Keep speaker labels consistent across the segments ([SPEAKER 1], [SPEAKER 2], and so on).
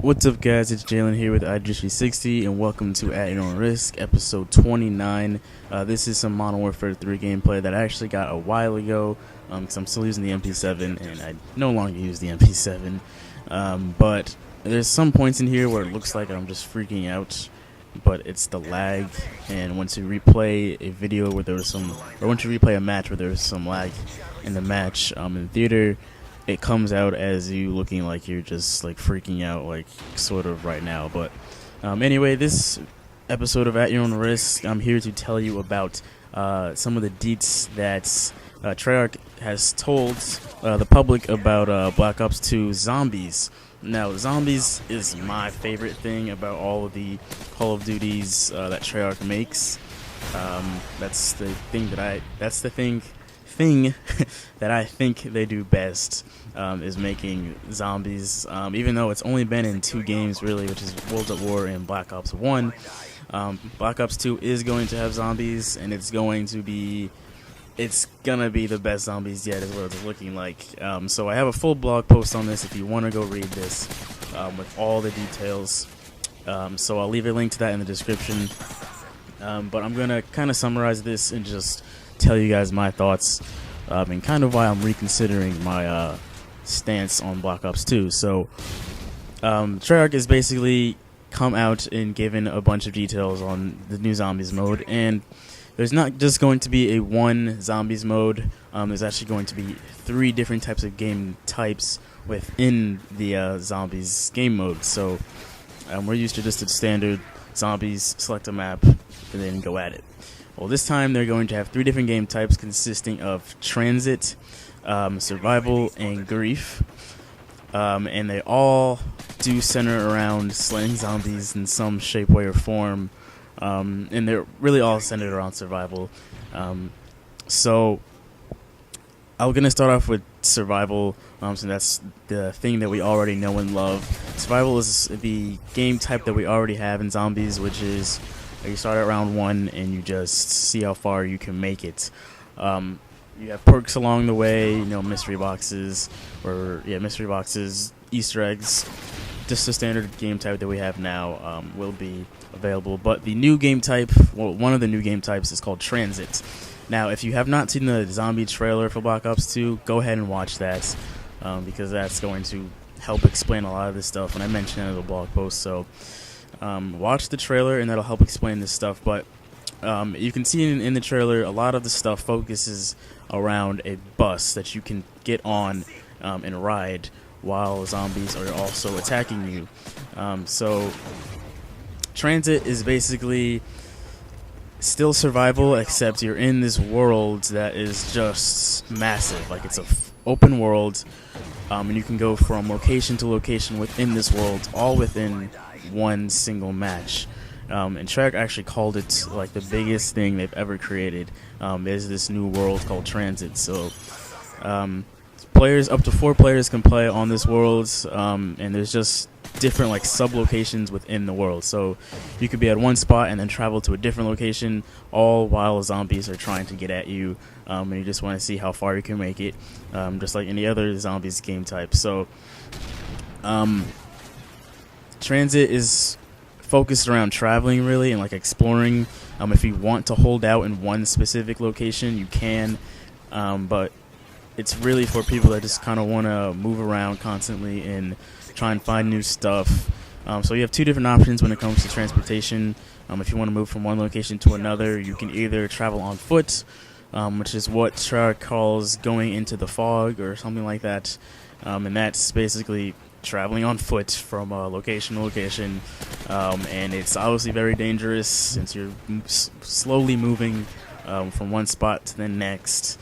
[SPEAKER 1] What's up, guys? It's Jaelen here with IG360, and welcome to At Your Own Risk, episode 29. This is some Modern Warfare 3 gameplay that I actually got a while ago, because I'm still using the MP7, and I no longer use the MP7. But there's some points in here where it looks like I'm just freaking out, but it's the lag, and once you replay a video where there was some, or once you replay a match where there was some lag in the match in theater, it comes out as you looking like you're just like freaking out, like sort of right now. But anyway, this episode of At Your Own Risk, I'm here to tell you about some of the deets that Treyarch has told the public about Black Ops 2 Zombies. Now, Zombies is my favorite thing about all of the Call of Duties that Treyarch makes. That's the thing that I think they do best, is making zombies, even though it's only been in 2 games really, which is World at War and Black Ops 1. Black Ops 2 is going to have zombies, and it's gonna be the best zombies yet, is what it's looking like. So I have a full blog post on this if you want to go read this with all the details. So I'll leave a link to that in the description. But I'm gonna kind of summarize this and just tell you guys my thoughts, and kind of why I'm reconsidering my stance on Black Ops 2. So Treyarch has basically come out and given a bunch of details on the new zombies mode, and there's not just going to be a one zombies mode. There's actually going to be 3 different types of game types within the zombies game mode. So we're used to just a standard zombies, select a map, and then go at it. Well, this time they're going to have 3 different game types consisting of transit, survival, and grief. And they all do center around slaying zombies in some shape, way, or form. And they're really all centered around survival. So I'm going to start off with survival, so that's the thing that we already know and love. Survival is the game type that we already have in zombies, which is you start at round 1 and you just see how far you can make it. You have perks along the way, mystery boxes, Easter eggs. Just the standard game type that we have now will be available. But the new game type, one of the new game types is called transit. Now, if you have not seen the zombie trailer for Black Ops 2, go ahead and watch that, because that's going to help explain a lot of this stuff, and I mentioned it in the blog post. So watch the trailer, and that'll help explain this stuff. But you can see in the trailer, a lot of the stuff focuses around a bus that you can get on and ride while zombies are also attacking you. So transit is basically still survival, except you're in this world that is just massive. Like, it's a open world, and you can go from location to location within this world, all within one single match. And Treyarch actually called it like the biggest thing they've ever created. Is this new world called transit. So players, up to 4 players can play on this world, and there's just different like sub-locations within the world. So you could be at one spot and then travel to a different location, all while zombies are trying to get at you, and you just want to see how far you can make it, just like any other zombies game type. So transit is focused around traveling really, and like exploring. If you want to hold out in one specific location, you can, but it's really for people that just kind of want to move around constantly and try and find new stuff. So you have 2 different options when it comes to transportation. If you want to move from one location to another, you can either travel on foot, which is what Treyarch calls going into the fog or something like that. And that's basically traveling on foot from location to location. And it's obviously very dangerous since you're slowly moving from one spot to the next.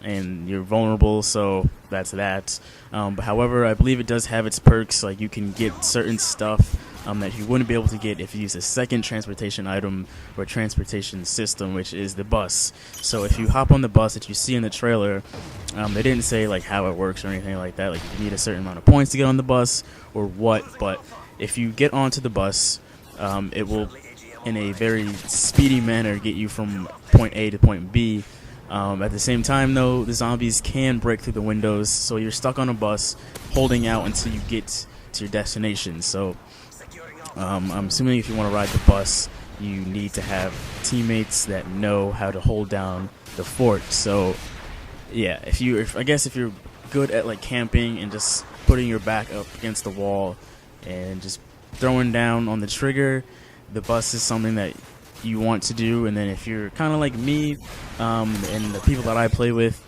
[SPEAKER 1] And you're vulnerable, so that's that. But however, I believe it does have its perks. Like, you can get certain stuff that you wouldn't be able to get if you use a second transportation item or transportation system, which is the bus. So if you hop on the bus that you see in the trailer, they didn't say like how it works or anything like that, like you need a certain amount of points to get on the bus or what. But if you get onto the bus, it will in a very speedy manner get you from point A to point B. At the same time, though, the zombies can break through the windows, so you're stuck on a bus holding out until you get to your destination. So I'm assuming if you want to ride the bus, you need to have teammates that know how to hold down the fort. So yeah, if you're good at like camping and just putting your back up against the wall and just throwing down on the trigger, the bus is something that you want to do. And then if you're kind of like me, and the people that I play with,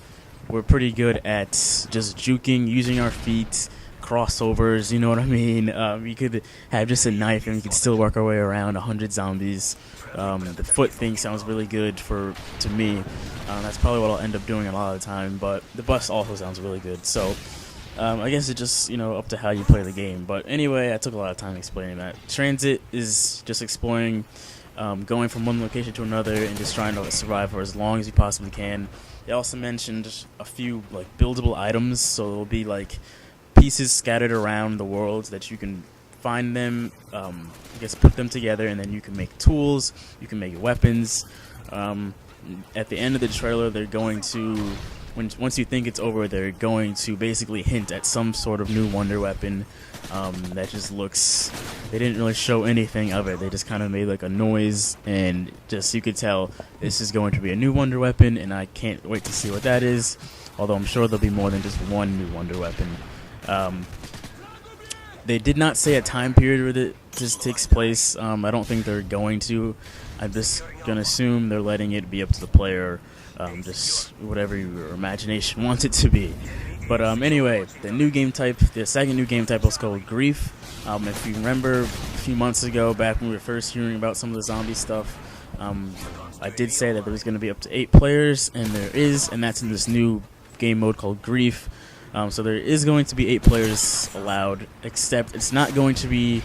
[SPEAKER 1] we're pretty good at just juking, using our feet, crossovers, you know what I mean? We could have just a knife and we could still work our way around 100 zombies. The foot thing sounds really good to me. That's probably what I'll end up doing a lot of the time, but the bus also sounds really good. So I guess it's just, up to how you play the game. But anyway, I took a lot of time explaining that. Transit is just exploring, going from one location to another and just trying to survive for as long as you possibly can. They also mentioned a few like buildable items, so there'll be like pieces scattered around the world that you can find them, I guess put them together, and then you can make tools, you can make weapons. At the end of the trailer, they're going to, once you think it's over, they're going to basically hint at some sort of new wonder weapon that just looks, they didn't really show anything of it. They just kind of made like a noise, and just you could tell this is going to be a new wonder weapon, and I can't wait to see what that is, although I'm sure there'll be more than just one new wonder weapon. They did not say a time period where this takes place. I don't think they're going to. I'm just going to assume they're letting it be up to the player, just whatever your imagination wants it to be. But anyway, the second new game type was called Grief. If you remember a few months ago, back when we were first hearing about some of the zombie stuff, I did say that there was going to be up to 8 players, and there is, and that's in this new game mode called Grief. So there is going to be 8 players allowed, except it's not going to be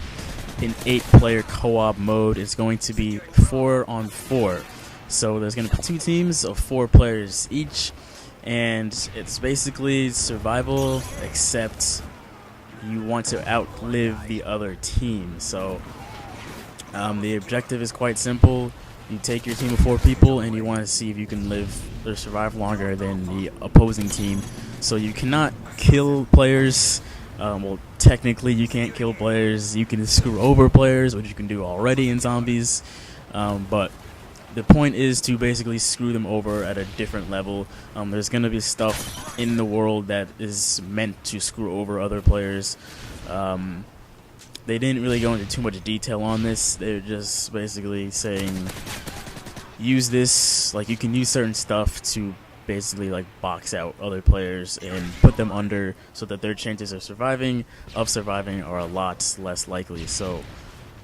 [SPEAKER 1] an 8-player co-op mode. It's going to be 4-on-4. So there's going to be 2 teams of 4 players each, and it's basically survival, except you want to outlive the other team. So the objective is quite simple. You take your team of 4 people, and you want to see if you can live or survive longer than the opposing team. So you cannot kill players. Well, technically you can't kill players. You can screw over players, which you can do already in zombies. But the point is to basically screw them over at a different level. There's going to be stuff in the world that is meant to screw over other players. They didn't really go into too much detail on this. They're just basically saying use this, like you can use certain stuff to basically like box out other players and put them under, so that their chances of surviving are a lot less likely. So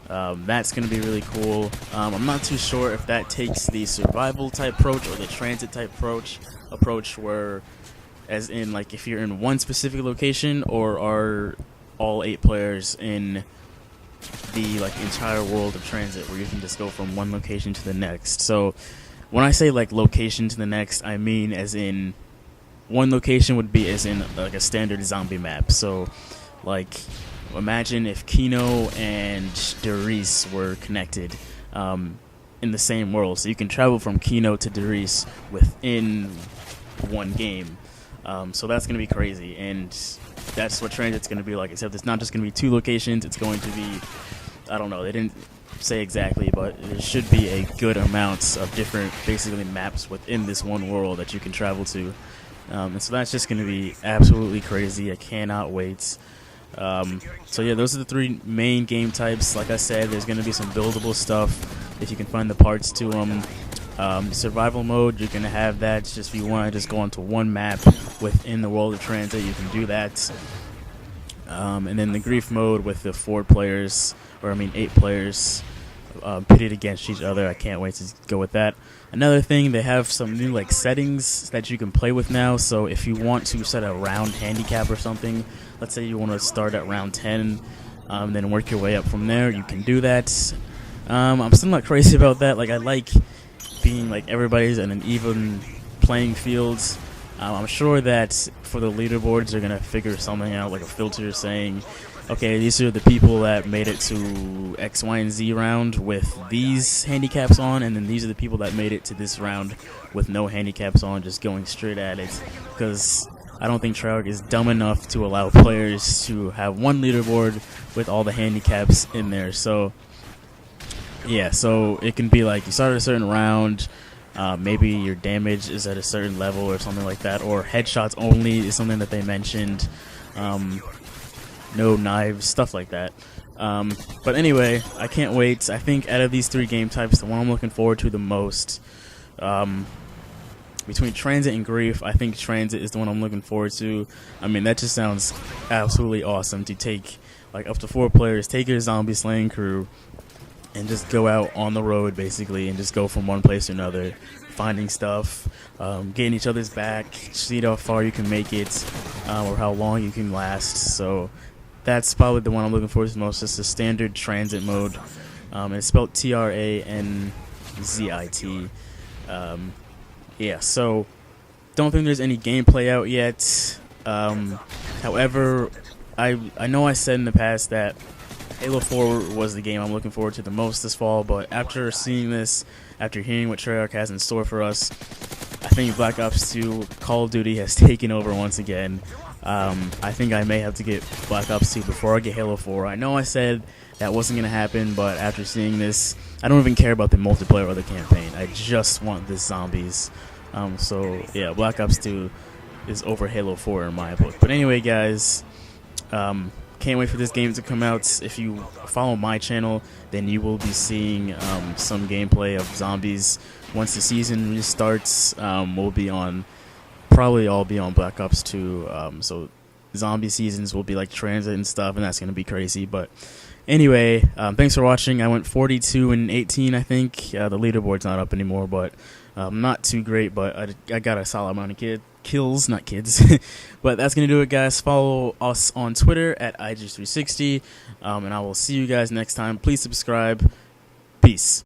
[SPEAKER 1] that's going to be really cool. I'm not too sure if that takes the survival type approach or the transit type approach where, as in like if you're in one specific location, or are all 8 players in the like entire world of transit where you can just go from one location to the next. So when I say like location to the next, I mean as in one location would be as in like a standard zombie map. So like imagine if Kino and Derice were connected in the same world. So you can travel from Kino to Derice within one game. So that's going to be crazy, and that's what Transit's going to be like, except it's not just going to be 2 locations. It's going to be, I don't know, they didn't say exactly, but there should be a good amount of different basically maps within this one world that you can travel to. And so that's just going to be absolutely crazy. I cannot wait. So yeah, those are the 3 main game types. Like I said, there's going to be some buildable stuff if you can find the parts to them. Survival mode, you're going to have that. Just if you want to just go onto one map within the world of Transit, you can do that. And then the Grief mode with the 8 players pitted against each other. I can't wait to go with that. Another thing, they have some new like settings that you can play with now. So if you want to set a round handicap or something, let's say you want to start at round 10, then work your way up from there, you can do that. I'm still not crazy about that. Like I like being like everybody's in an even playing field. I'm sure that for the leaderboards they're gonna figure something out, like a filter saying, okay, these are the people that made it to X, Y, and Z round with these handicaps on, and then these are the people that made it to this round with no handicaps on, just going straight at it. Because I don't think Treyarch is dumb enough to allow players to have one leaderboard with all the handicaps in there. So yeah, so it can be like you start at a certain round, maybe your damage is at a certain level or something like that, or headshots only is something that they mentioned. No knives, stuff like that. But anyway, I can't wait. I think out of these 3 game types, the one I'm looking forward to the most, between Transit and Grief, I think Transit is the one I'm looking forward to. I mean, that just sounds absolutely awesome to take like up to 4 players, take your zombie slaying crew, and just go out on the road basically, and just go from one place to another, finding stuff, getting each other's back, see how far you can make it, or how long you can last. So that's probably the one I'm looking forward to the most. It's the standard Transit mode. It's spelled Tranzit. Yeah, so don't think there's any gameplay out yet. However, I know I said in the past that Halo 4 was the game I'm looking forward to the most this fall, but after seeing this, after hearing what Treyarch has in store for us, I think Black Ops 2 Call of Duty has taken over once again. I think I may have to get Black Ops 2 before I get Halo 4. I know I said that wasn't going to happen, but after seeing this, I don't even care about the multiplayer or the campaign. I just want the zombies. So yeah, Black Ops 2 is over Halo 4 in my book. But anyway, guys, can't wait for this game to come out. If you follow my channel, then you will be seeing some gameplay of zombies. Once the season restarts, we'll be on, probably all be on Black Ops 2. So zombie seasons will be like Transit and stuff, and that's going to be crazy. But anyway, thanks for watching. I went 42 and 18, I think. The leaderboard's not up anymore, but not too great. But I got a solid amount of kills, not kids. But that's going to do it, guys. Follow us on Twitter at IGS360, and I will see you guys next time. Please subscribe. Peace.